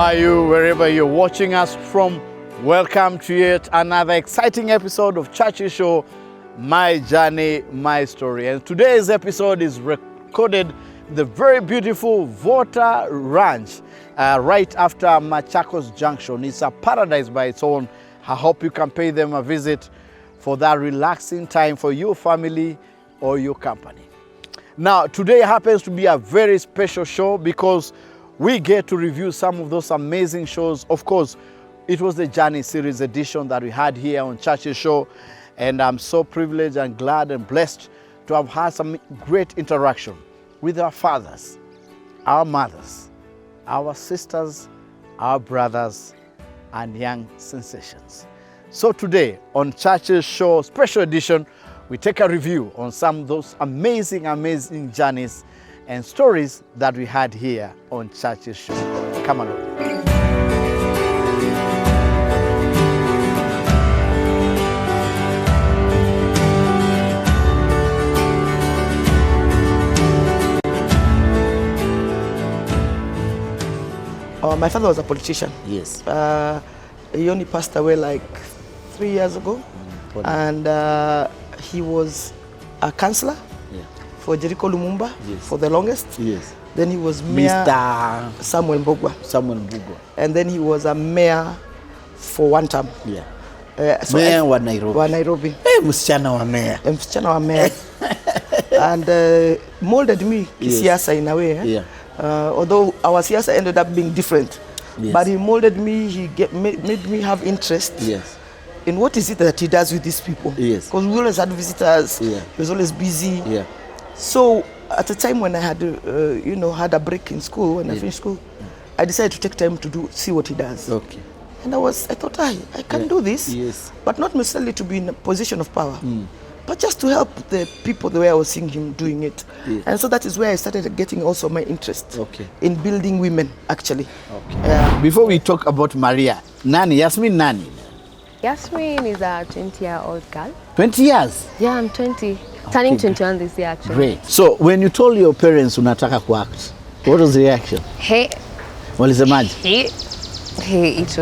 are you, wherever you're watching us from? Welcome to yet another exciting episode of Churchill Show, My Journey, My Story. And today's episode is recorded in the very beautiful Vota Ranch, right after Machakos Junction. It's a paradise by its own. I hope you can pay them a visit for that relaxing time for your family or your company. Now, today happens to be a very special show because we get to review some of those amazing shows. Of course, it was the Journey Series edition that we had here on Churchill Show, and I'm so privileged and glad and blessed to have had some great interaction with our fathers, our mothers, our sisters, our brothers, and young sensations. So today on Churchill Show Special Edition, we take a review on some of those amazing journeys and stories that we had here on Churchill Show. Come along. My father was a politician. Yes. He only passed away like 3 years ago. And he was a councillor for Jericho Lumumba for the longest. Yes. Then he was mayor, Mr. Samuel Mbogwa. And then he was a mayor for one term. Yeah. So Mayor wa Nairobi. Wa Nairobi. Msichana wa mayor. Msichana wa mayor. And molded me kisiasa in a way. Yeah. Although our siasa ended up being different. Yes. But he molded me, made me have interest. Yes. In what is it that he does with these people? Yes. Because we always had visitors. Yeah. He was always busy. Yeah. So at the time when I had, had a break in school, when I finished school, I decided to take time to see what he does. Okay. And I thought, I can do this. Yes. But not necessarily to be in a position of power, but just to help the people the way I was seeing him doing it. Yeah. And so that is where I started getting also my interest in building women, actually. Okay. Before we talk about Maria, Yasmin Nani? Yasmin is a 20-year-old girl. 20 years? Yeah, I'm 20. Turning 21 this year, actually. Great. So when you told your parents unataka kuact, what was the reaction? Hey. Walisemaje? Hey, it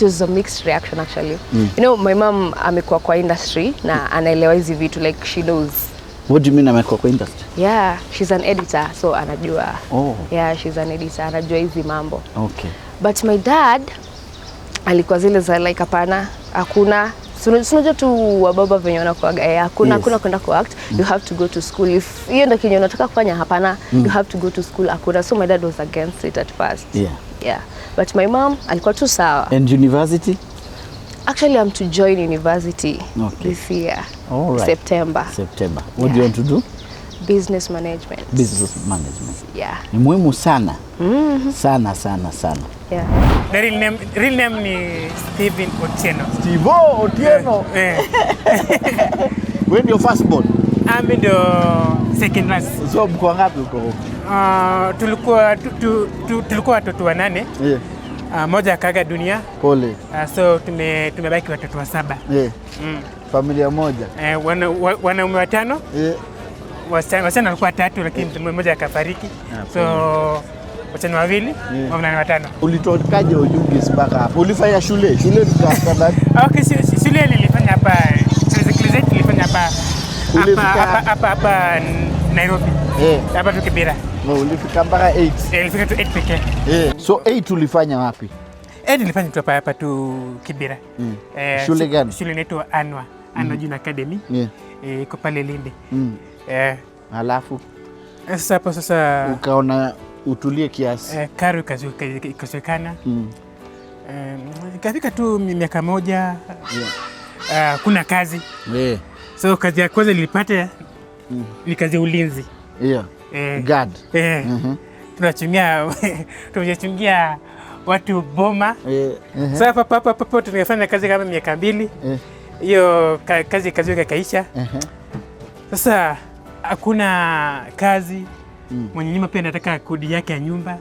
was a mixed reaction, actually. You know, my mom amekuwa kwa industry na anaelewa hizi vitu, like she knows. What do you mean amekuwa kwa industry? Yeah, she's an editor, so anajua. Oh. Yeah, she's an editor, anajua hizi mambo. Okay. But my dad alikuwa zile za like hapana, hakuna. Unajua tu wababa venye wanakuaga, hakuna kwenda kuact, you have to go to school. If hiyo ndio kinyo unataka kufanya, hapana, you have to go to school, hakuna. So my dad was against it at first. Yeah. But my mom alikuwa tu sawa. And university? Actually, I'm to join university this year. All right. September. What do you want to do? Business management. Yeah. Ni muhimu sana. Sana. Yeah. The real name ni Steven Otieno. Steve Otieno. When your first born? I'm in the second class. So mko ngapi uko huko? Tulikuwa watoto 8. Yeah. Moja akaga dunia. Pole. So tumebaki watoto 7. Yeah. Familia moja. Wanaume 5. Yeah. Wasichana walikuwa 3 lakini mmoja akafariki. So wasichana 2, wavulana 5. Ulitokaje Ujugis mpaka hapo? Ulifanya shule tukakanda? Okay, shule nilifanya hapa. Nilifanya hapa Nairobi. Hapa tu Kibera. Ulifika mpaka 8? Nilifika tu 8 pekee. So 8 ulifanya wapi? Nilifanya tu hapa tu Kibera. Shule gani? Shule inaitwa Anwa Junior Academy. Iko pale Lindi. Alafu sasa ukaona utulie kiasi. Karo ikazoekana. Ikafika tu miaka 1. Kuna kazi. So kazi ya kwanza nilipata ni kazi ya ulinzi. Guard. Tunachungia watu boma. Sasa papa tunafanya kazi kama miaka 2. Hiyo kazi kaisha. Sasa hakuna kazi. Mwenye nyumba pia anataka kodi yake ya nyumba.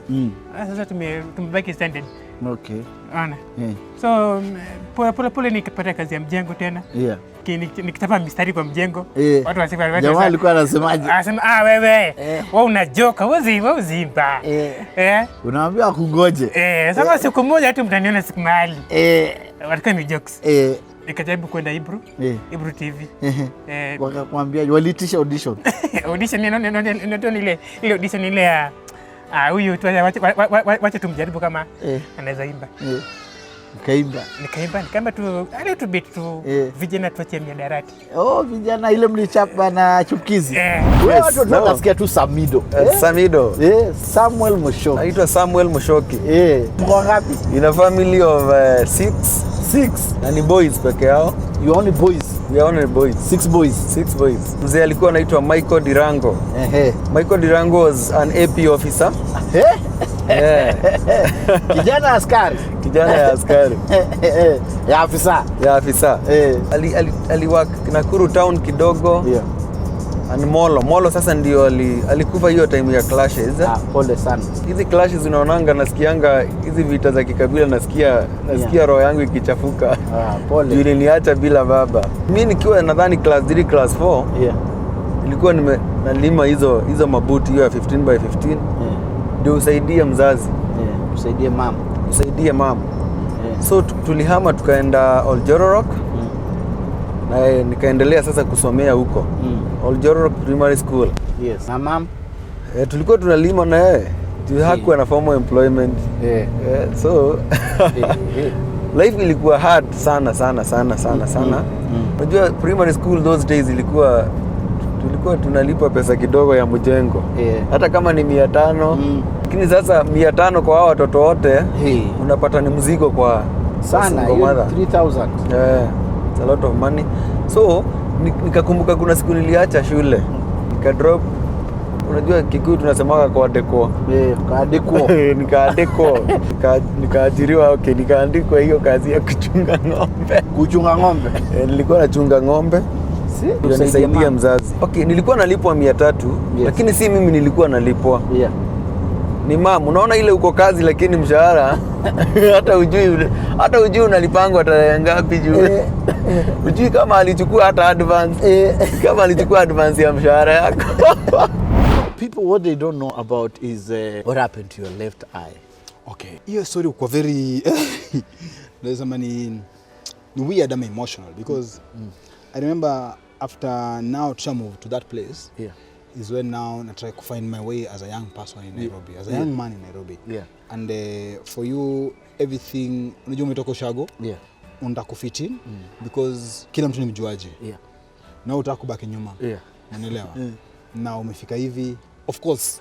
Sasa tumebaki standard. Okay. Ana. So pole nikapata kazi ya mjengo tena. Yeah. Nikitapa mistari kwa mjengo. Watu wasema jamaa alikuwa anasemaje? Anasema wewe unajoka, wewe uzimba. Unaambia kungoje. Sasa siku moja tu mtaniona siku mahali. Walikuwa ni jokes. Nikajaribu kwenda Ibru TV. Wakakwambia walitisha audition. Audition ile audition ile ya huyu tu wacha tumjaribu kama anaweza imba. Nikaimba tu ale tu beat tu vijana tuache miadarati. Vijana ile mlichapa na chukizi. Wewe watu tunasikia tu Samidoh. Samidoh. Samuel Mushoki. Naitwa Samuel Mushoki. Mko ngapi? In a family of 6. Na ni boys peke yao. You only boys? We are only boys. 6 boys. 6 boys. Mzee alikuwa anaitwa Michael Dirango. Michael Dirango was an AP officer. Kijana askari. Ya afisa. Ali work Nakuru town kidogo. And Molo sasa ndio alikufa hiyo time ya clashes. Pole sana. Hizi clashes unaonanga nasikianga hizi vita za kikabila nasikia roho yangu ikichafuka. Pole. Yule niacha bila baba. Mimi nikiwa nadhani class 3 class 4. Nilikuwa nalima hizo mabuti hiyo ya 15 by 15. Ndio usaidie mzazi. Usaidie mama. So tulihama tukaenda Oljororok. Na nikaendelea sasa kusomea huko. Oljororok Primary School. Yes. Na mama tulikuwa tunalima na yeye. Hakuwa na formal employment. So life ilikuwa hard sana. Unajua primary school those days tulikuwa tunalipa pesa kidogo ya mjengo. Hata kama ni 500. Lakini sasa 500 kwa hao watoto wote unapata ni mzigo kwa sana 3000. It's a lot of money. So nikakumbuka kuna siku niliacha shule. Nikadrop. Unajua Kikuyu tunasemaga kwa deko. Nikaadeko. Nikaajiriwa nikaandikwa hiyo kazi ya kuchunga ng'ombe. Nilikuwa nachunga ng'ombe. Nisaidia mzazi. Nilikuwa nalipwa 300, lakini si mimi nilikuwa nalipwa. Ni mama, unaona ile uko kazi lakini mshahara hata ujui unalipangwa tarehe ngapi juu. Ujui kama alichukua hata advance. Kama alichukua advance ya mshahara yako. People what they don't know about is what happened to your left eye. Okay. Hiyo story uko very lazima ni weird and emotional because I remember after now to move to that place. Is when now I try to find my way as a young person in Nairobi, as a young man in Nairobi. And for you, everything, unajua umetoka Ushago, unataka kufit in because kila mtu ni mjuaji. Na unataka kubaki nyuma. Unaelewa? Na umefika hivi, of course,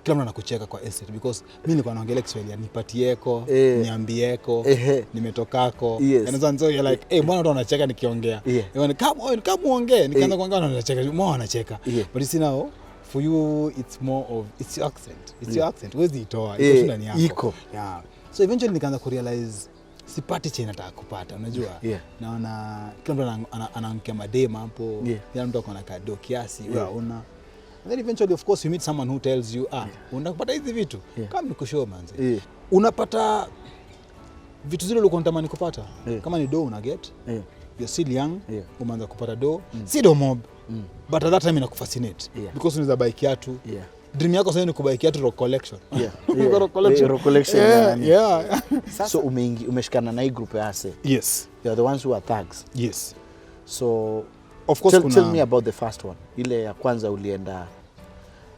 kila mtu anakucheka kwa estate because mimi nilikuwa naongelea Kiswahili, nipatieko, niambieko, nimetokako. And so you're like, mbona watu wanacheka nikiongea? Kama uongee, nikaanza kuongea na wanacheka, mbona wanacheka? But you see now, for you it's more of it's your accent. It's your accent. Where's it all? Iko ndani yako. So eventually nikaanza kurealize sipati chenye nataka kupata, unajua? Naona kila mtu anaangukia madema hapo, kila mtu akona kado kiasi, wewe una. And then eventually of course you meet someone who tells you unapata hizi vitu kama nikushow manze. Unapata vitu zile ulikuwa unatamani kupata. Kama ni do una get. You're still young, umeanza kupata do. Si do mob. But at that time inakufascinate because unaweza buy kiatu. Dream yako sasa ni kubuy kiatu rock collection. Rock collection. So umeshikana na hii group ya Ase. Yes. They are the ones who are thugs. Yes. So of course tell me about the first one. Ile ya kwanza ulienda.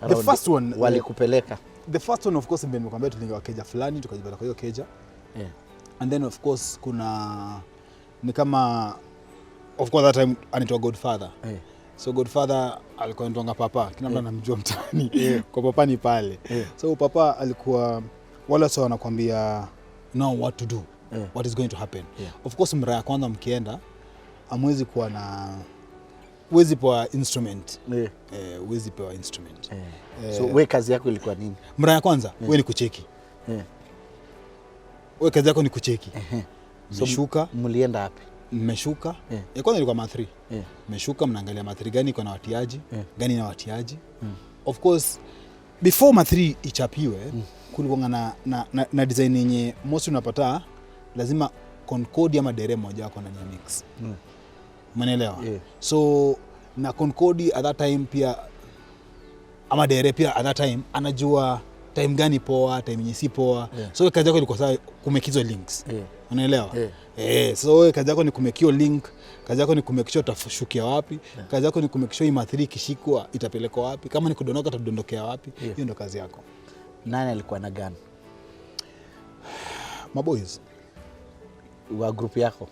The first one walikupeleka. The first one of course nimekwambia tulinga keja fulani tukajipata kwa hiyo keja. And then of course kuna ni kama of course that time anaitwa Godfather. So Godfather alikuwa anaitwa Papa, kila mtu anamjua mtaani. Kwa Papa ni pale. So Papa alikuwa wala sawa anakuambia now what to do. What is going to happen. Of course mara ya kwanza mkienda amwezi kuwa na wezi pewa instrument. Wezi pewa instrument. So wewe kazi yako ilikuwa nini? Mara ya kwanza wewe ni kucheki. Wewe kazi yako ni kucheki. Mmeshuka. Mlienda wapi? Mmeshuka. Kwanza ilikuwa ma3. Mmeshuka mnaangalia ma3 gani iko na watiaji, gani na watiaji. Of course before ma3 ichapiwe kulikuwa na design yenye most unapata lazima Concorde ama dere moja wako ndani ya mix. Umeelewa? So na Concorde at that time pia ama dere pia at that time anajua time gani poa, time yenye si poa. So kazi yako ilikuwa sawa kumekizo links. Unaelewa? So kazi yako ni kumekio link, kazi yako ni kumekisha utashukia wapi, kazi yako ni kumekisha ima3 kishikwa itapelekwa wapi, kama ni kudondoka utadondokea wapi. Hiyo ndio kazi yako. Nani alikuwa na gun? Maboys wa group yako.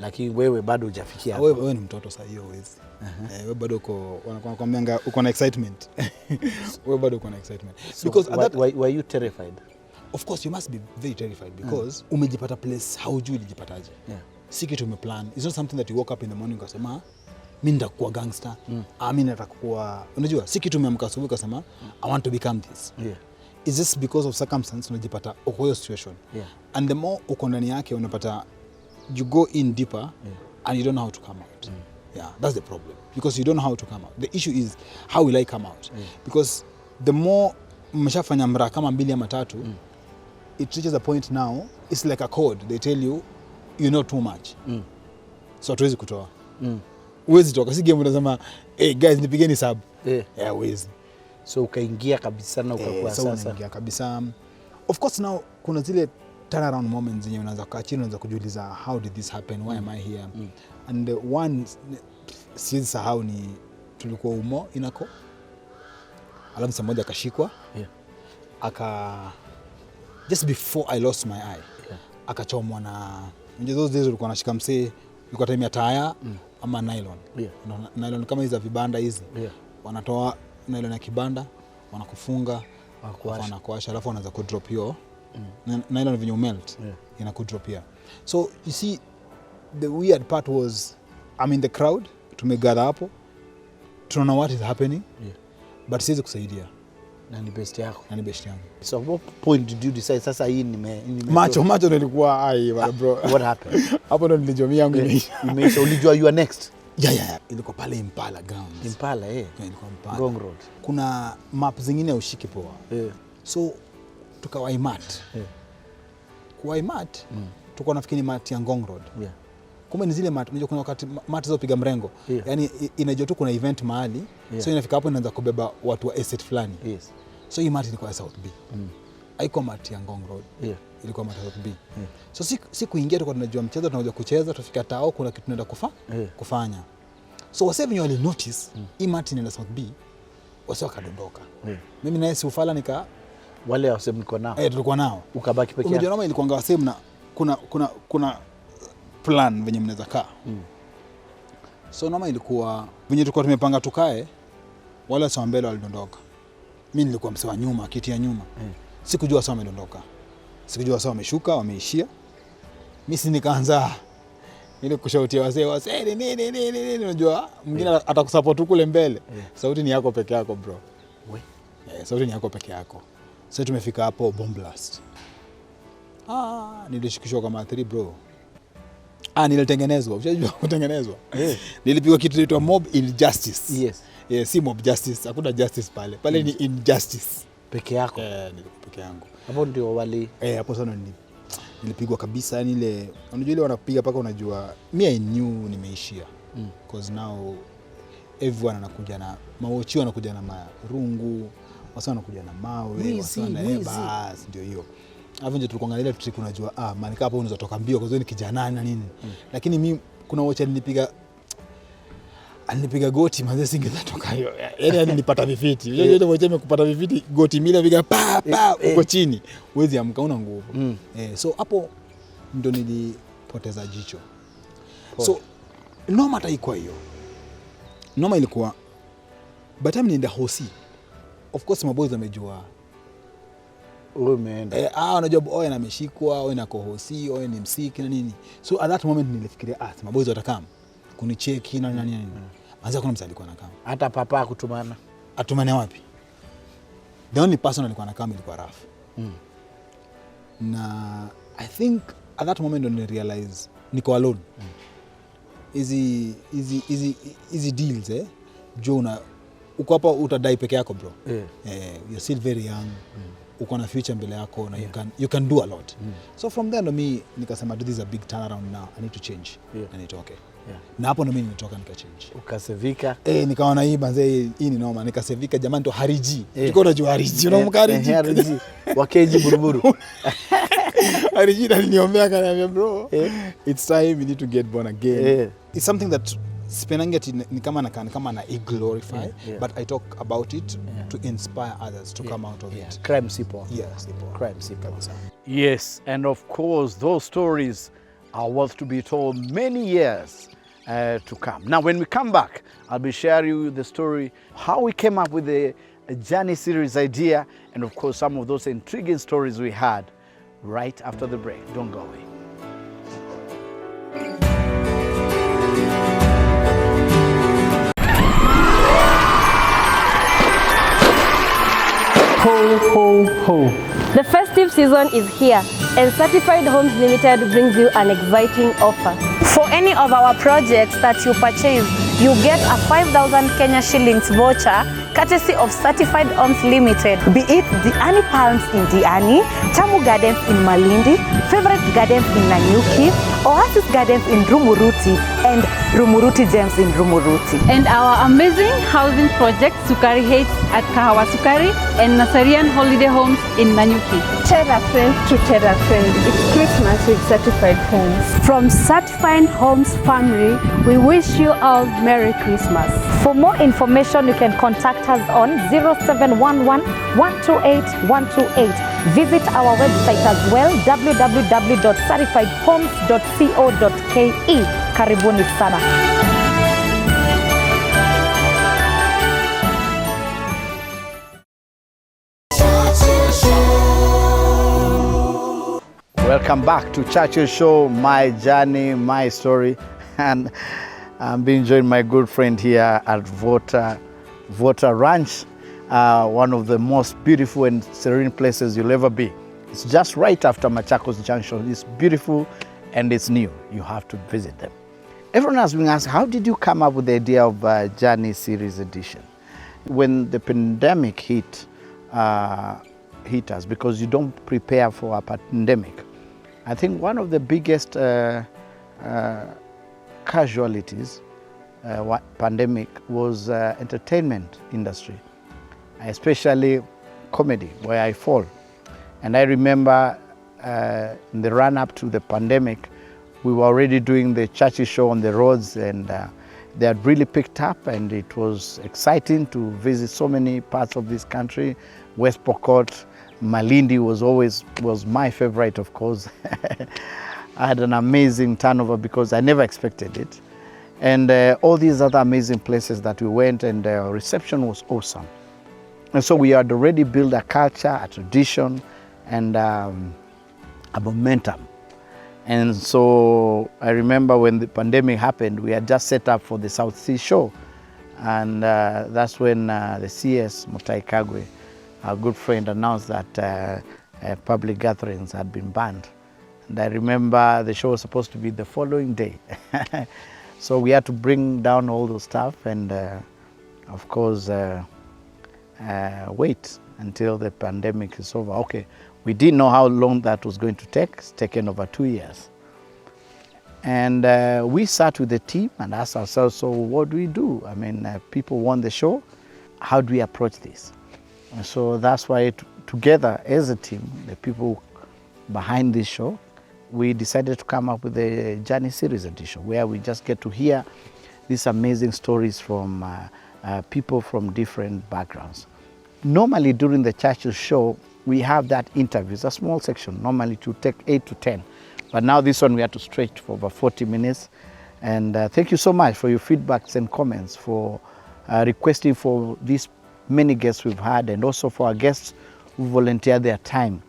Lakini wewe bado hujafikia hapo. Wewe ni mtoto sasa hiyo wezi. Wewe bado uko na excitement. Wewe bado uko na excitement. So because were you terrified? Of course you must be very terrified because umejipata place haujui ulijipataje. Si kitu umeplan. It's not something that you woke up in the morning ukasema mimi nitakuwa gangster. Mimi nitakuwa, unajua si kitu umeamka asubuhi ukasema I want to become this. It's just because of circumstance unajipata uko hiyo situation. And the more uko ndani yake unapata you go in deeper and you don't know how to come out. That's the problem, because you don't know how to come out. The issue is how will I come out? Because the more mmeshafanya mara kama 2 ama 3 it reaches a point now it's like a code. They tell you know too much. So hatuwezi kutoa. Uwezi toka, si game unasema hey guys nipigeni sub. Uwezi. So ukaingia kabisa na ukakuwa sasa. So unaingia kabisa. Of course now kuna zile turnaround moments zenye unaanza kukaa chini unaanza kujiuliza how did this happen, why am I here? And one siwezi sahau ni tulikuwa umo inako. Alafu msa mmoja akashikwa. Just before I lost my eye. Akachomwa na those days ulikuwa unashika msee ulikuwa time ya taya ama nylon. Nylon kama hizo vibanda hizi. Wanatoa nylon ya kibanda, wanakufunga, wanakuasha, alafu wanaanza ku drop hiyo. Nylon venye melt inaku drop here. So you see the weird part was I'm in the crowd, tumegather hapo, tunaona what is happening, but siwezi kusaidia. Na ni best yako. So at what point did you decide sasa hii macho nilikuwa ai bro. What happened? Hapo ndo nilijua yangu imeisha. Ulijua you are next? Ilikuwa pale Impala grounds. Impala ilikuwa Impala. Wrong road. Kuna map zingine ushiki poa. So tukawaimat. Kuwaimat tuko nafikiri mat ya Ngong Road. Kumbe ni zile mat, unajua kuna wakati mat zao piga mrengo. Yaani inajua tu kuna event mahali. So inafika hapo inaanza kubeba watu wa estate fulani. So hii mat ilikuwa South B. Haikuwa mat ya Ngong Road. Ilikuwa mat ya South B. So si kuingia tu kwa tunajua mchezo, tunakuja kucheza, tufika tao kuna kitu tunaenda kufanya. So wase venye wali notice hii mat inaenda South B, wase wakadondoka. Mimi naye si ufala nika wale wase mko nao. Tulikuwa nao. Ukabaki peke yako. Unajua kama ilikuwa ngawase mna kuna plan venye mnaweza kaa. So noma ilikuwa venye tulikuwa tumepanga tukae, wale wase mbele walidondoka. Mimi nilikuwa msewa nyuma, kiti ya nyuma. Sikujua wase wamedondoka. Sikujua wase wameshuka, wameishia. Mimi si nikaanza ile kushautia wase nini unajua mwingine atakusupport kule mbele. Sauti ni yako peke yako bro. Sauti ni yako peke yako. Sasa tumefika hapo bomb blast. Nilishikishwa kama 3 bro. Nilitengenezwa. Unajua kutengenezwa? Nilipigwa kitu inaitwa mob injustice. Si mob justice. Hakuna justice pale. Pale ni injustice. Peke yako? Nilikuwa peke yangu. Hapo ndio wali. Hapo sana nilipigwa kabisa, yani ile unajua ile wanapiga paka unajua I knew nimeishia. Because now everyone anakuja na mawochi, wanakuja na marungu, wasa wanakuja na mawe, wasa na bas ndio hiyo. Hapo ndio tulikuwa angalia trick, unajua manika hapo unaweza toka mbio kwa sababu ni kijana na nini. Lakini mimi kuna wocha nilipiga goti manze singeweza toka hiyo. Yaani nilipata vifiti. Unajua ile wocha imekupata vifiti goti mimi napiga uko chini. Huwezi amka una nguvu. So hapo ndio nilipoteza jicho. So noma hata iko hiyo. Noma ilikuwa but time nienda hosi. Of course maboys wamejua wewe umeenda. Unajua oye ameshikwa, oye nako hosi, oye ni msiki na nini. So at that moment nilifikiria maboys watakam kunicheki na nini. Anza kuna msali kwa nakam. Hata papa kutumana. Atumane wapi? The only person alikuwa nakam ilikuwa Raf. Na I think at that moment when I realize niko alone. Easy deals Jona uko hapa utadai peke yako bro. You're still very young. Uko na future mbele yako na you can do a lot. So from there me nikasema this is a big turnaround now. I need to change. Na nitoke. Na hapo ndo mimi nilitoka nikachange. Ukasevika. Nikaona hii manze hii ni noma, nikasevika jamani to hariji. Tulikuwa tunajua hariji, unakumbuka hariji? Hariji. Wakeji buruburu. Hariji aliniombea akaniambia bro, it's time you need to get born again. It's something that Spenanget ni kama na glorify, but I talk about it to inspire others to come out of it. Crime sipo. Yes, crime sipo. Yes, and of course those stories are worth to be told many years to come. Now when we come back, I'll be sharing you the story, how we came up with the Journey series idea, and of course some of those intriguing stories we had right after the break. Don't go away. Ho, ho, ho. The festive season is here, and Certified Homes Limited brings you an exciting offer. For any of our projects that you purchase, you get a 5,000 Kenya shillings voucher courtesy of Certified Homes Limited. Be it Diani Palms in Diani, Tamu Gardens in Malindi, Favorite Gardens in Nanyuki, Oasis Gardens in Rumuruti, and Rumuruti Gems in Rumuruti. And our amazing housing project, Sukari Heights at Kahawa Sukari, and Nasarian Holiday Homes in Nanyuki. Terra friend to Terra friend, it's Christmas with Certified Homes. From Certified Homes family, we wish you all Merry Christmas. For more information, you can contact us on 0711 128 128. Visit our website as well, www.certifiedhomes.co.ke. Karibuni sana. Welcome back to Churchill Show, my journey, my story. And I'm being joined by my good friend here at Vota Ranch, one of the most beautiful and serene places you'll ever be. It's just right after Machakos Junction. It's beautiful and it's new. You have to visit them. Everyone has been asked, how did you come up with the idea of Journey Series Edition? When the pandemic hit us, because you don't prepare for a pandemic, I think one of the biggest casualties pandemic was entertainment industry, especially comedy, where I fall. And I remember in the run up to the pandemic, we were already doing the Churchill Show on the roads, and they had really picked up, and it was exciting to visit so many parts of this country. West Pokot, Malindi was my favorite, of course. I had an amazing turnover because I never expected it. And all these other amazing places that we went, and the reception was awesome. And so we had already built a culture, a tradition, and a momentum. And so I remember when the pandemic happened, we had just set up for the South Sea Show. And that's when the CS, Mutai Kagwe, our good friend, announced that public gatherings had been banned. And I remember the show was supposed to be the following day. So we had to bring down all those stuff and, of course, wait until the pandemic is over. Okay, we didn't know how long that was going to take. It's taken over 2 years. And we sat with the team and asked ourselves, so what do we do? I mean, people want the show. How do we approach this? And so that's why together as a team, the people behind this show, we decided to come up with the Journey Series Edition, where we just get to hear these amazing stories from people from different backgrounds. Normally during the Churchill Show, we have that interview. It's a small section, normally to take 8 to 10. But now this one we had to stretch for over 40 minutes. And thank you so much for your feedbacks and comments, for requesting for these many guests we've had, and also for our guests who volunteer their time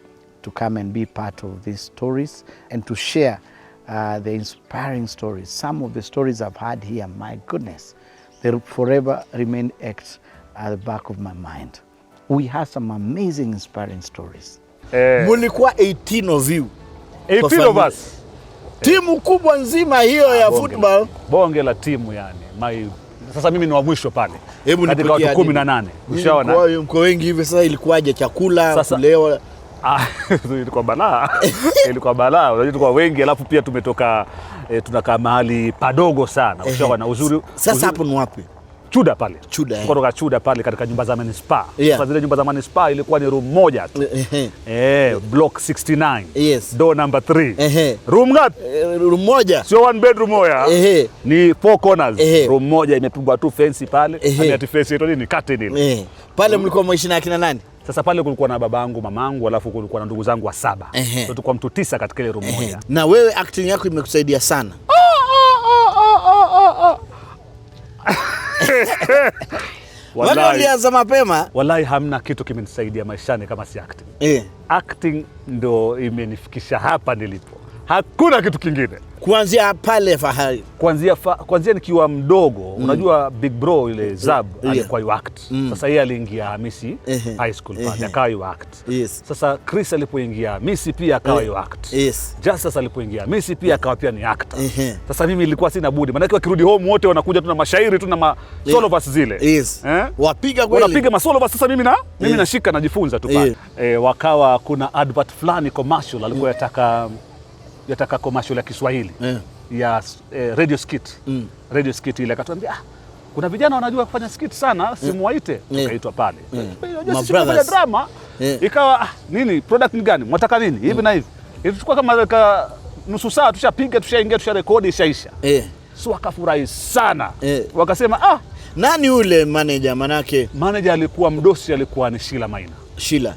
to come and be part of these stories and to share the inspiring stories. Some of the stories I've had here, my goodness, they forever remain etched at the back of my mind. We have some amazing, inspiring stories. Mulikuwa 18 of you. 18 of us. Timu kubwa nzima hiyo ya football. Bonge la timu yani. My Sasa mimi ni wa mwisho pale. Hebu katika watu 18. Ushaona? Mko wengi hivi sasa ilikuwaje chakula, kulewa? Ilikuwa balaa. Ilikuwa balaa. Unajua tulikuwa wengi alafu pia tumetoka tunakaa mahali padogo sana. Ushaona uzuri. Sasa hapo ni wapi? Chuda pale. Kutoka Chuda pale katika nyumba za manispaa. Sasa zile nyumba za manispaa ilikuwa ni room moja tu. Block 69. Yes. Door number 3. Room ngapi? Room moja. Sio one bedroom moja. Ni 4 corners. Room moja imepigwa tu fence pale. Ati fence ito nini? Curtain ile. Pale mlikuwa maishi na akina nani? Sasa pale kulikuwa na babangu, mamangu, alafu kulikuwa na ndugu zangu wa 7. So tulikuwa mtu 9 katika ile room moja. Na wewe acting yako imekusaidia sana. Wallahi ulianza mapema. Wallahi hamna kitu kimenisaidia maishani kama si acting. Acting ndo imenifikisha hapa nilipo. Hakuna kitu kingine. Kuanzia pale fahari. Kuanzia nikiwa mdogo, unajua Big Bro ile Zab alikuwa yu act. Sasa yeye aliingia Hamisi High School pale akawa yu act. Sasa Chris alipoingia Hamisi pia akawa yu act. Justice alipoingia Hamisi pia akawa pia ni actor. Sasa mimi nilikuwa sina budi. Maana wakirudi home wote wanakuja tu na mashairi tu na solo verse zile. Wapiga kweli. Wanapiga masolo verse. Sasa mimi nashika najifunza tu pale. Wakawa kuna advert fulani commercial alikuwa yataka commercial ya Kiswahili ya radio skit. Radio skit ile akatuambia kuna vijana wanajua kufanya skit sana, simuwaite. Tukaitwa pale. Unajua drama. Ikawa nini product ni gani? Mwataka nini? Hivi na hivi. Ilichukua kama nusu saa tushapiga, tushaingia, tusharekodi, ishaisha. So wakafurahi sana. Wakasema nani ule manager manake? Manager alikuwa mdosi, alikuwa ni Sheila Maina. Sheila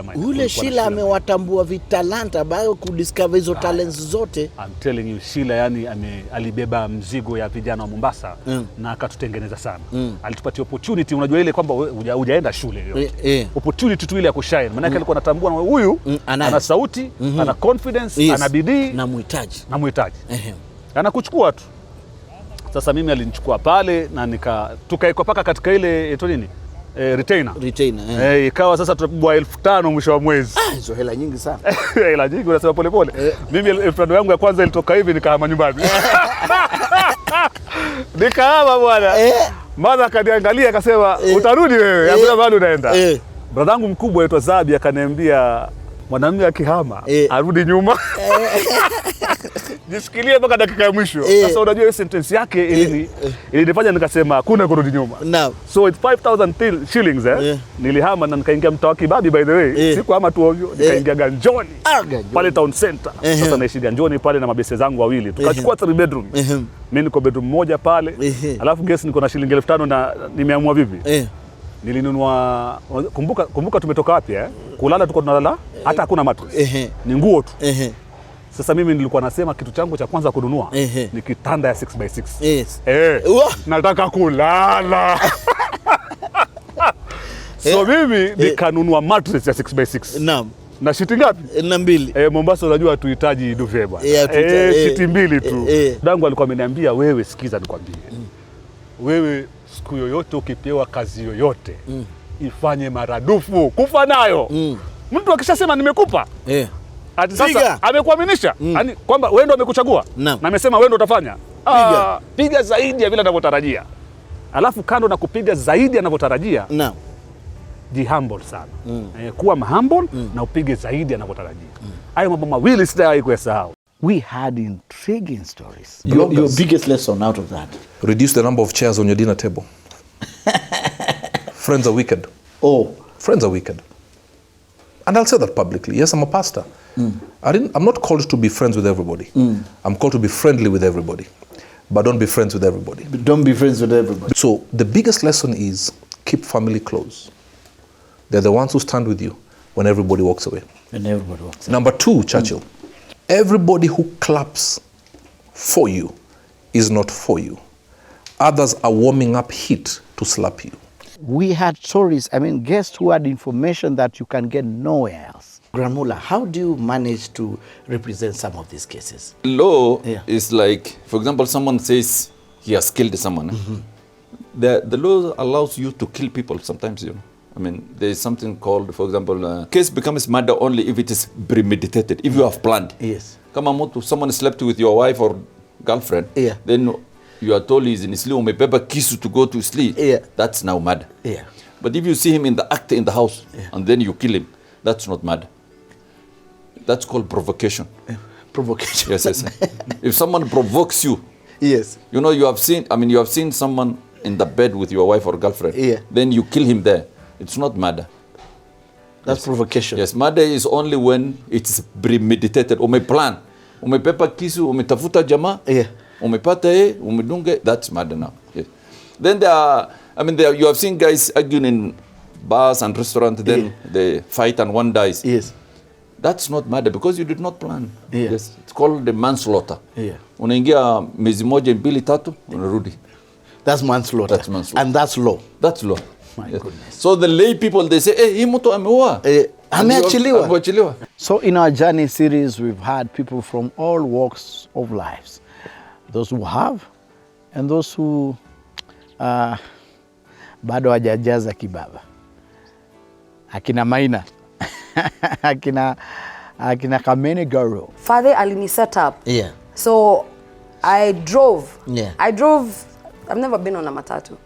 Maina. Ule Sheila amewatambua vitalanta ambayo kudiscover hizo talents zote. I'm telling you, Sheila yani alibeba mzigo ya vijana wa Mombasa na akatutengeneza sana. Alitupatia opportunity, unajua ile kwamba hujaenda shule yote. Opportunity tu ile ya kushine. Maana yake alikuwa anatambua na huyu ana sauti, ana confidence, ana bidii na muhitaji. Anakuchukua tu. Sasa mimi alinichukua pale na tukaekwa paka katika ile nini? Retainer. Ikawa sasa tunapigwa 1500 mwisho wa mwezi. Hizo hela nyingi sana. Hela nyingi unasema pole pole. Mimi 1500 yangu ya kwanza ilitoka hivi nikahama nyumbani. Nikahama bwana. Mama akaniangalia akasema utarudi wewe. Hakuna bado unaenda. Brother yangu mkubwa aitwa Zabi akaniambia mwanamume akihama arudi nyuma. Jisikilie mpaka dakika ya mwisho. Sasa unajua hiyo sentence yake ilinifanya nikasema hakuna kurudi nyuma. So it's 5000 shillings nilihama na nikaingia mtaa wa Kibabi by the way. Sikuhama tu ovyo, nikaingia Ganjoni. Pale town center. Sasa naishi Ganjoni pale na mabese zangu wawili. Tukachukua 3 bedroom. Mimi niko bedroom moja pale. Alafu guess niko na shilingi 1500 na nimeamua vipi? Nilinunua kumbuka tumetoka wapi kulala tuko tunalala hata hakuna mattress. Ni nguo tu. Sasa mimi nilikuwa nasema kitu changu cha kwanza kununua ni kitanda ya 6x6. Nataka kulala. So mimi nikanunua mattress ya 6x6. Naam. Na shiti ngapi? Na 2. Mombasa unajua tuhitaji duvet bwana. Shiti 2 tu. Dangu alikuwa ameniambia wewe sikiza nikwambie. Wewe siku yoyote ukipewa kazi yoyote ifanye maradufu kufa nayo. Mtu akishasema nimekupa ati sasa amekuaminisha yani kwamba wewe ndio amekuchagua na amesema wewe ndio utafanya. Piga zaidi ya vile anavyotarajia. Alafu kando na kupiga zaidi anavyotarajia. Ji humble sana. Kuwa humble na upige zaidi anavyotarajia. Hayo mambo mawili sitawahi kuyasahau. We had intriguing stories. Your biggest lesson out of that? Reduce the number of chairs on your dinner table. Friends are wicked. Friends are wicked. And I'll say that publicly. Yes, I'm a pastor. I'm not called to be friends with everybody. I'm called to be friendly with everybody. But don't be friends with everybody. So the biggest lesson is keep family close. They're the ones who stand with you when everybody walks away. Number 2, Churchill. Everybody who claps for you is not for you. Others are warming up heat to slap you. We had stories, guests who had information that you can get nowhere else. Granmula, how do you manage to represent some of these cases? Law is like, for example, someone says he has killed someone. The law allows you to kill people sometimes, there is something called, for example, case becomes murder only if it is premeditated, if you have planned. Yes. Someone slept with your wife or girlfriend, then you are told he's in sleep, umepepa kisu to go to sleep, that's now murder. Yeah. But if you see him in the act in the house and then you kill him, that's not murder. That's called provocation. Provocation. Yes, yes. If someone provokes you, yes. You know, you have seen someone in the bed with your wife or girlfriend. Yeah. Then you kill him there. It's not murder. That's provocation. Yes, murder is only when it's premeditated. Umeplan. Umepepa kisu, umetafuta jamaa. Yeah. Umepata umedunge. That's murder now. Yes. Then you have seen guys arguing in bars and restaurants. Then they fight and one dies. Yes. That's not murder because you did not plan. Yeah. Yes. It's called the manslaughter. Yeah. Unaingia miezi moja mbili tatu unarudi. That's manslaughter. That's manslaughter. And that's law. That's law. My goodness. So the lay people, they say, hey, hii mtu ameua. Ameachiliwa. So in our journey series, we've had people from all walks of lives. Those who have and those who bado hajajaza kibaba. Akina Maina. akina Kamene Garo. Father alini set up. Yeah. So I drove. Yeah. I've never been on a matatu.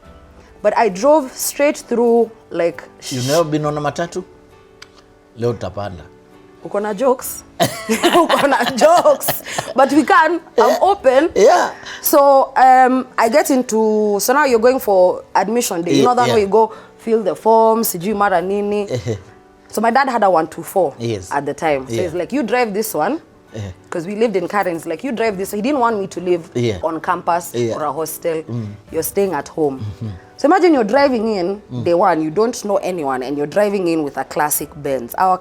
But I drove straight through like... You've never been on a matatu? Leo tapanda. Uko na jokes? Uko na jokes. But we can. I'm open. Yeah. So I get into... So now you're going for admission day. You know that way you go fill the forms, sijui mara nini. So my dad had a 124 at the time. So he's like, you drive this one. Because we lived in Karen's, like, you drive this. He didn't want me to live on campus or a hostel. You're staying at home. So imagine you're driving in day one, you don't know anyone, and you're driving in with a classic Benz. So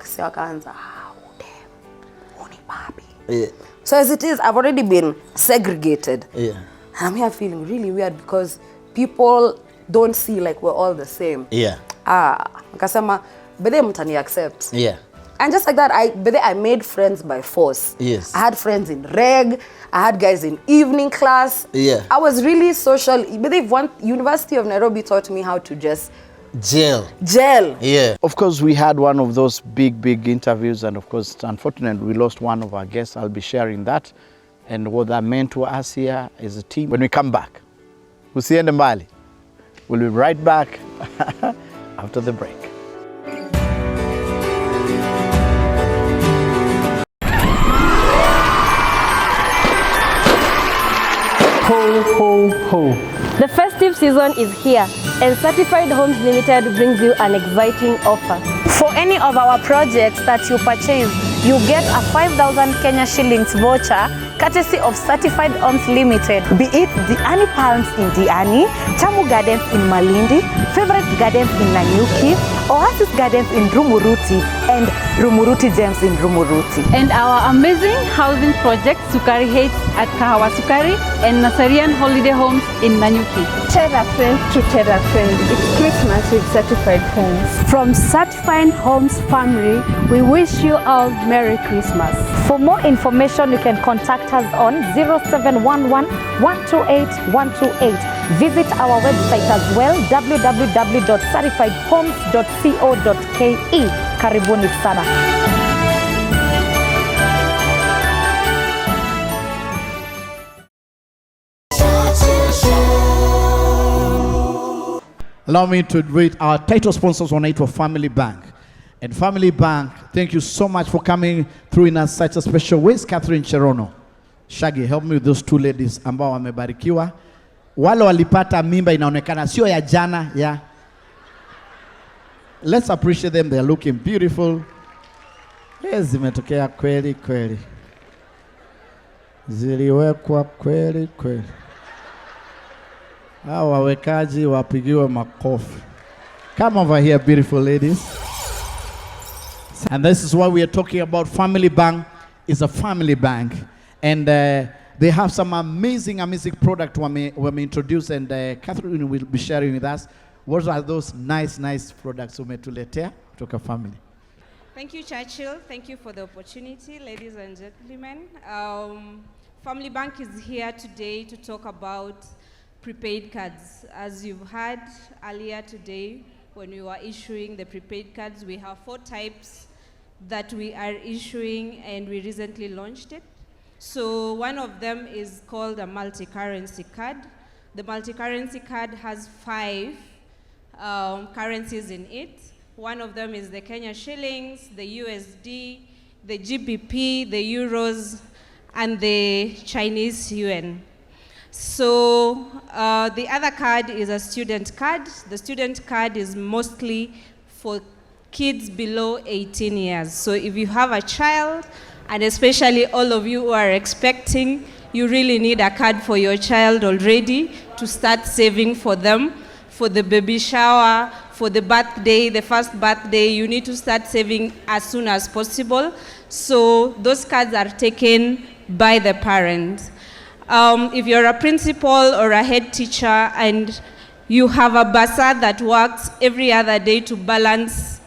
as it is, I've already been segregated. And I'm here feeling really weird because people don't see like we're all the same. Akasema, bede mtani accept. And just like that, I made friends by force. Yes. I had friends in reg. I had guys in evening class. Yeah. I was really social. But University of Nairobi taught me how to just gel. Yeah. Of course, we had one of those big interviews, and of course, unfortunately, we lost one of our guests. I'll be sharing that and what that meant to us here as a team. When we come back, usiende mbali. We'll be right back after the break. Ho, ho, ho. The festive season is here, and Certified Homes Limited brings you an exciting offer. For any of our projects that you purchase, you get a 5,000 Kenya shillings voucher courtesy of Certified Homes Limited. Be it Diani Palms in Diani, Tamu Gardens in Malindi, Favorite Gardens in Nanyuki, Oasis Gardens in Rumuruti, and Rumuruti Gems in Rumuruti. And our amazing housing project, Sukari Heights at Kahawa Sukari and Nasarian Holiday Homes in Nanyuki. Terra friend to Terra friend. It's Christmas with Certified Homes. From Certified Homes family, we wish you all Merry Christmas. For more information, you can contact us on 0711 128 128. Visit our website as well, www.certifiedhomes.co.ke. Karibuni sana. Allow me to greet our title sponsors on it for Family Bank. And Family Bank, thank you so much for coming through in such a special way. Catherine Cherono. Shaggy, help me with those two ladies ambao wamebarikiwa. Wale walipata mimba inaonekana sio ya jana, ya. Let's appreciate them. They're looking beautiful. Yes, zimetokea kweli kweli. Ziliwekwa kweli kweli. Hawa wawekaji wapigiwe makofi. Come over here, beautiful ladies. And this is why we are talking about Family Bank. It's a family bank. And they have some amazing product when we introduce, and Catherine will be sharing with us. What are those nice products umetuletea kutoka family? Thank you, Churchill. Thank you for the opportunity, ladies and gentlemen. Family Bank is here today to talk about prepaid cards. As you've heard earlier today, when we were issuing the prepaid cards, we have 4 types that we are issuing, and we recently launched it. So one of them is called a multi-currency card. The multi-currency card has 5 currencies in it. One of them is the Kenya shillings, the USD, the GBP, the euros, and the Chinese yuan. So the other card is a student card. The student card is mostly for kids below 18 years. So if you have a child, and especially all of you who are expecting, you really need a card for your child already to start saving for them, for the baby shower, for the birthday, the first birthday. You need to start saving as soon as possible. So those cards are taken by the parents. If you're a principal or a head teacher and you have a bursar that works every other day to balance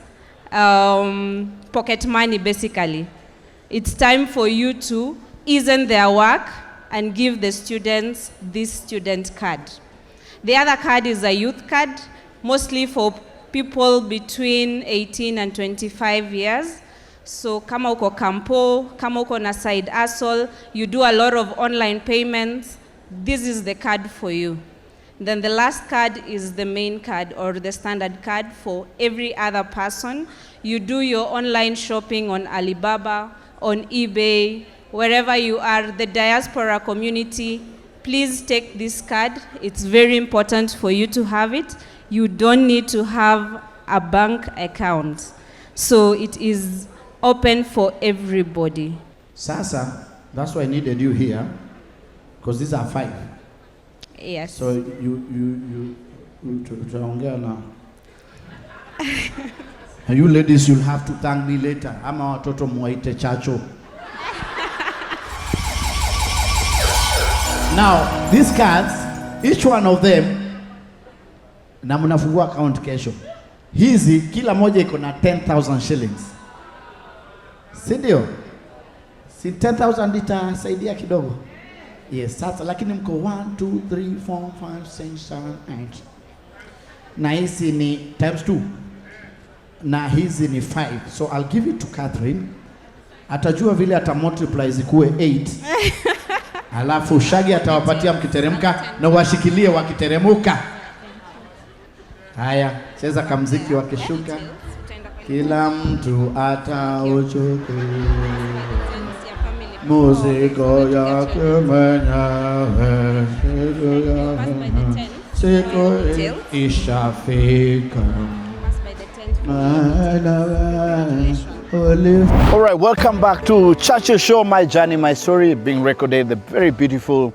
pocket money, basically, it's time for you to ease in their work and give the students this student card. The other card is a youth card, mostly for people between 18 and 25 years. So kama uko kampo, kama uko na side hustle, you do a lot of online payments, this is the card for you. Then the last card is the main card or the standard card for every other person. You do your online shopping on Alibaba, on eBay, wherever you are, the diaspora community, please take this card. It's very important for you to have it. You don't need to have a bank account. So it is open for everybody. Sasa, that's why I needed you here, because these are 5. Yes. So you tutaongea now. And you ladies, you'll have to thank me later. Ama watoto muwaite Churchill. Now, these cards, each one of them, na mnafungua account kesho. Hizi, kila moja iko na 10,000 shillings. Si ndio? Si 10,000 itasaidia kidogo? Yes, sasa lakini mko 1, 2, 3, 4, 5, 6, 7, 8. Na hizi ni times 2. Na hizi ni 5. So I'll give it to Catherine. Atajua vile ata multiply zikuwe 8. Alafu Shagi atawapatia mkiteremka na washikilie wakiteremuka. Haya, cheza kamziki wakishuka. Kila mtu atauchoka. Muziko ya Kamene. Siku ishafika. All right, welcome back to Churchill Show, My Journey, My Story, being recorded at the very beautiful,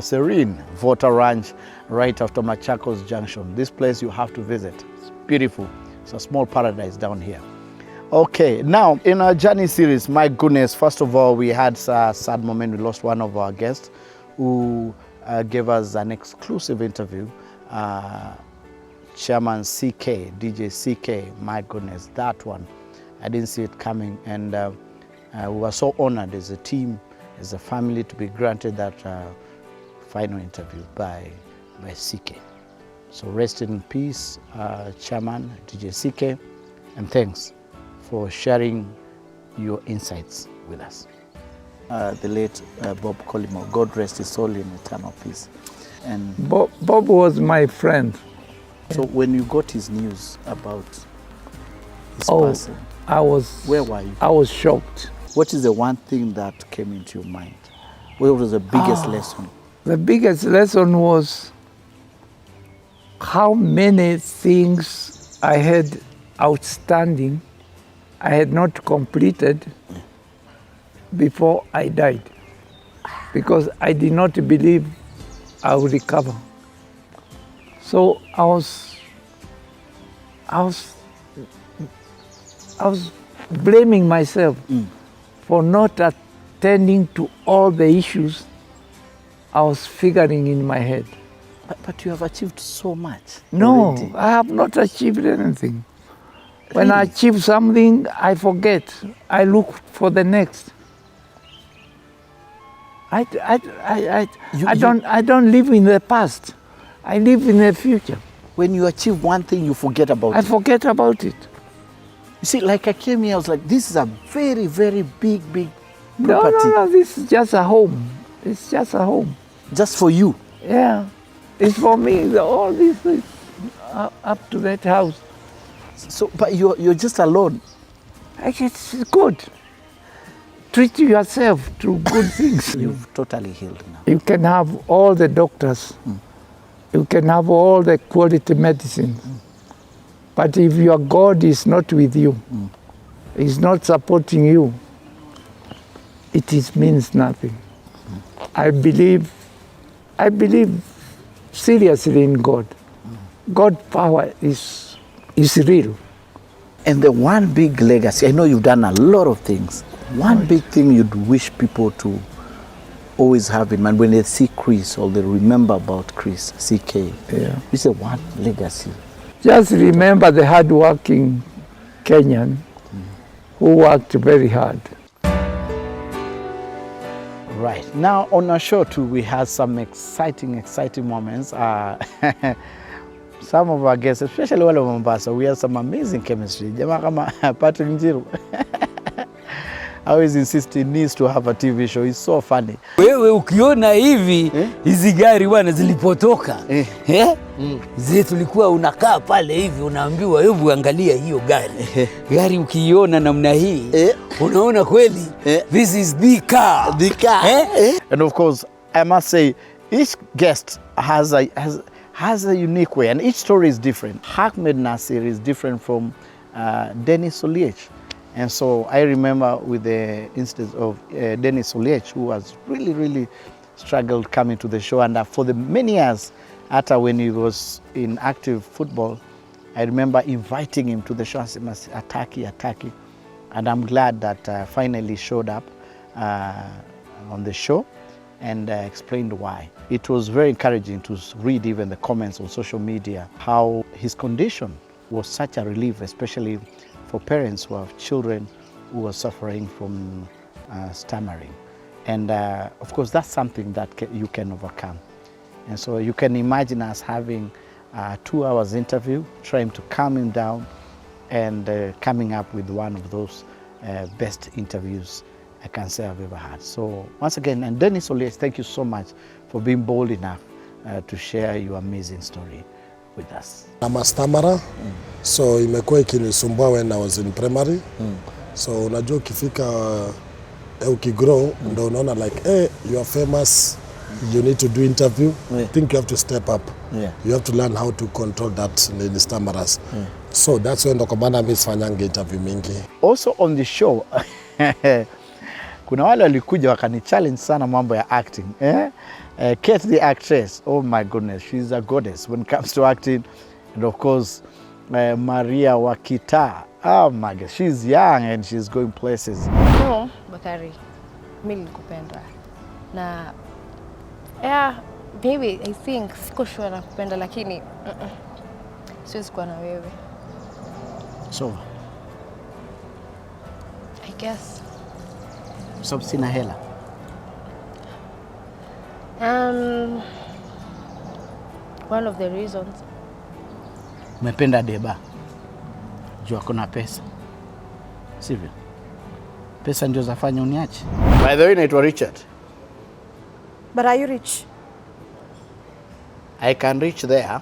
serene Vota Ranch right after Machakos Junction. This place you have to visit. It's beautiful. It's a small paradise down here. Okay, now in our journey series, my goodness, first of all, we had a sad moment. We lost one of our guests who gave us an exclusive interview. Chairman CK, DJ CK, my goodness, that one. I didn't see it coming, and we were so honored as a team, as a family, to be granted that final interview by CK. So rest in peace, Chairman, DJ CK, and thanks for sharing your insights with us. The late Bob Collymore, God rest his soul in eternal peace. And Bob was my friend. So when you got his news about his passing, where were you? I was shocked. What is the one thing that came into your mind? What was the biggest lesson? The biggest lesson was how many things I had outstanding, I had not completed before I died, because I did not believe I would recover. So I was blaming myself for not attending to all the issues I was figuring in my head. But you have achieved so much. No, already. I have not achieved anything. When I achieve something, I forget. I look for the next. I don't live in the past. I live in the future. When you achieve one thing, you forget about it. I forget about it. You see, like I came here, I was like, this is a very, very big No, property. this is just a home. It's just a home. Just for you? Yeah. It's for me, all this is up to that house. So, but you're just alone. It's good. Treat yourself to good things. You've totally healed now. You can have all the doctors. You can have all the quality medicine. But if your God is not with you, is not supporting you, it means nothing. I believe seriously in God. God's power is real. And the one big legacy, I know you've done a lot of things. One big thing you'd wish people to always have in mind when they see Chris or they remember about Chris, CK. Yeah. It's a one legacy. Just remember the hard-working Kenyan who worked very hard. Right. Now on our show too, we had some exciting moments. Some of our guests, especially wale wa Mombasa, we had some amazing chemistry. Jamaa kama Patrick Njiru. I always insist he needs to have a TV show. It's so funny. Wewe ukiona hivi hizi gari bwana zilipotoka zile tulikuwa unakaa pale hivi unaambiwa hebu angalia hiyo gari. Gari ukiiona namna hii unaona kweli this is the car. The car. And of course, I must say each guest has a unique way and each story is different. Ahmed Nasir is different from Dennis Oliech. And so I remember with the instance of Dennis Oliech, who was really struggled coming to the show. And for the many years, after when he was in active football, I remember inviting him to the show. I said, Ataki. And I'm glad that finally showed up on the show and explained why. It was very encouraging to read even the comments on social media, how his condition was such a relief, especially for parents who have children who are suffering from stammering. And of course, that's something that you can overcome. And so you can imagine us having a 2 hours interview, trying to calm him down and coming up with one of those best interviews I can say I've ever had. So once again, and Dennis Oliech, thank you so much for being bold enough to share your amazing story with us. I'm a stammerer, so imekuwa ikinisumbua when I was in primary. So unajua ukifika ukigrow ndo unaona like you are famous, you need to do interview. I think you have to step up. You have to learn how to control that in stammerers. So that's when ndo maana mimi sifanyanga interview mingi. Also on the show kuna wale walikuja wakani challenge sana mambo ya acting. Kate the actress, oh my goodness, she's a goddess when it comes to acting. And of course, Maria Wakita, oh my God, she's young and she's going places. No, Bakari, mimi nilikupenda. Na maybe I think siko sure nakupenda lakini siwezi kuwa na wewe. So, I guess. So sina hela. One of the reasons. Umependa Deba. Jua kuna pesa. Sivyo? Pesa ndio zafanya uniache. By the way, naitwa Richard. But are you rich? I can reach there.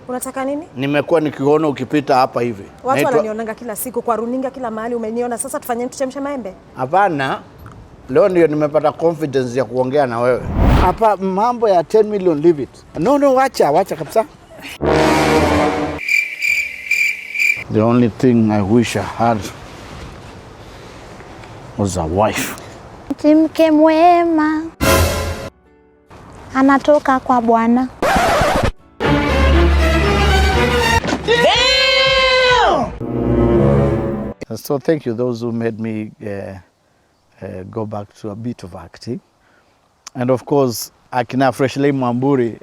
Unataka nini? Nimekuwa nikiona ukipita hapa hivi. Watu wananionanga kila siku kwa runinga kila mahali umeniona. Sasa tufanye tuchemshe maembe? Hapana. Leo ndio nimepata confidence ya kuongea na wewe. Hapa mambo ya 10 million leave it. No, wacha kabisa. The only thing I wish I had was a wife. Mke mwema anatoka kwa Bwana. So thank you those who made me go back to a bit of acting. And of course, akina Freshly Mwamburi.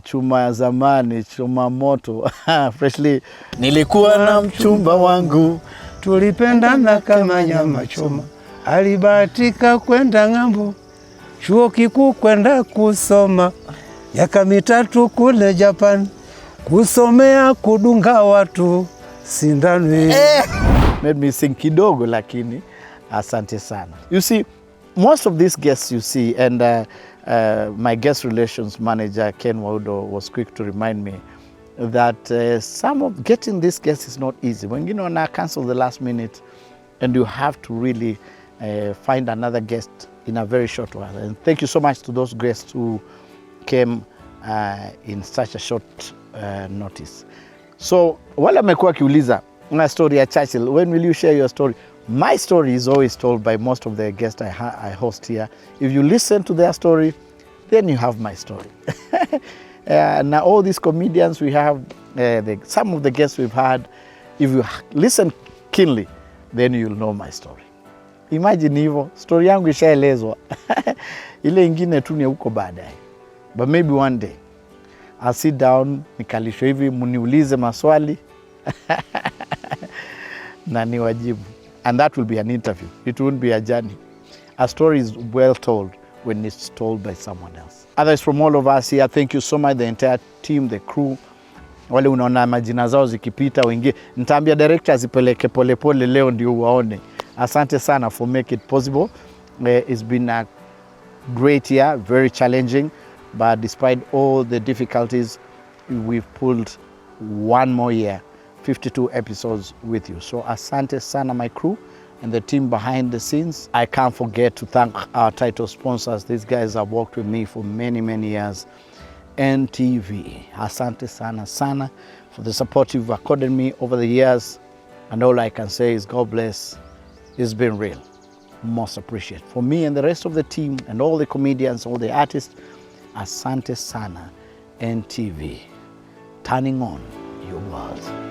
Chuma ya zamani, chuma moto. Freshly. Nilikuwa na mchumba wangu, tulipendana kama nyama choma. Alibahatika kwenda ng'ambo, chuo kikuu kwenda kusoma. Miaka 3 kule Japan, kusomea kudunga watu sindano. Made me sing kidogo lakini asante sana. You see, most of these guests you see, and my guest relations manager, Ken Waudo, was quick to remind me that some of getting these guests is not easy. When you know, now cancel the last minute, and you have to really find another guest in a very short while. And thank you so much to those guests who came in such a short notice. So wale amekuwa kiuliza una story ya Churchill, when will you share your story? My story is always told by most of the guests I host here. If you listen to their story, then you have my story. Now all these comedians we have, some of the guests we've had, if you listen keenly, then you'll know my story. Imagine hivyo, story yangu ishaelezwa. Ile ingine tu ni huko baadaye. But maybe one day, I'll sit down, nikalishwe hivi, muniulize maswali, na niwajibu. And that will be an interview. It won't be a journey. A story is well told when it's told by someone else. Others from all of us here, thank you so much, the entire team, the crew. Wale unaona majina zao zikipita, wengine nitaambia director zipeleke polepole leo ndio waone. Asante sana for make it possible. It's been a great year, very challenging, but despite all the difficulties, we've pulled one more year, 52 episodes with you. So asante sana my crew and the team behind the scenes. I can't forget to thank our title sponsors. These guys have worked with me for many, many years. NTV, asante sana sana for the support you've accorded me over the years. And all I can say is God bless. It's been real. Most appreciated. For me and the rest of the team and all the comedians, all the artists, asante sana NTV. Turning on your world.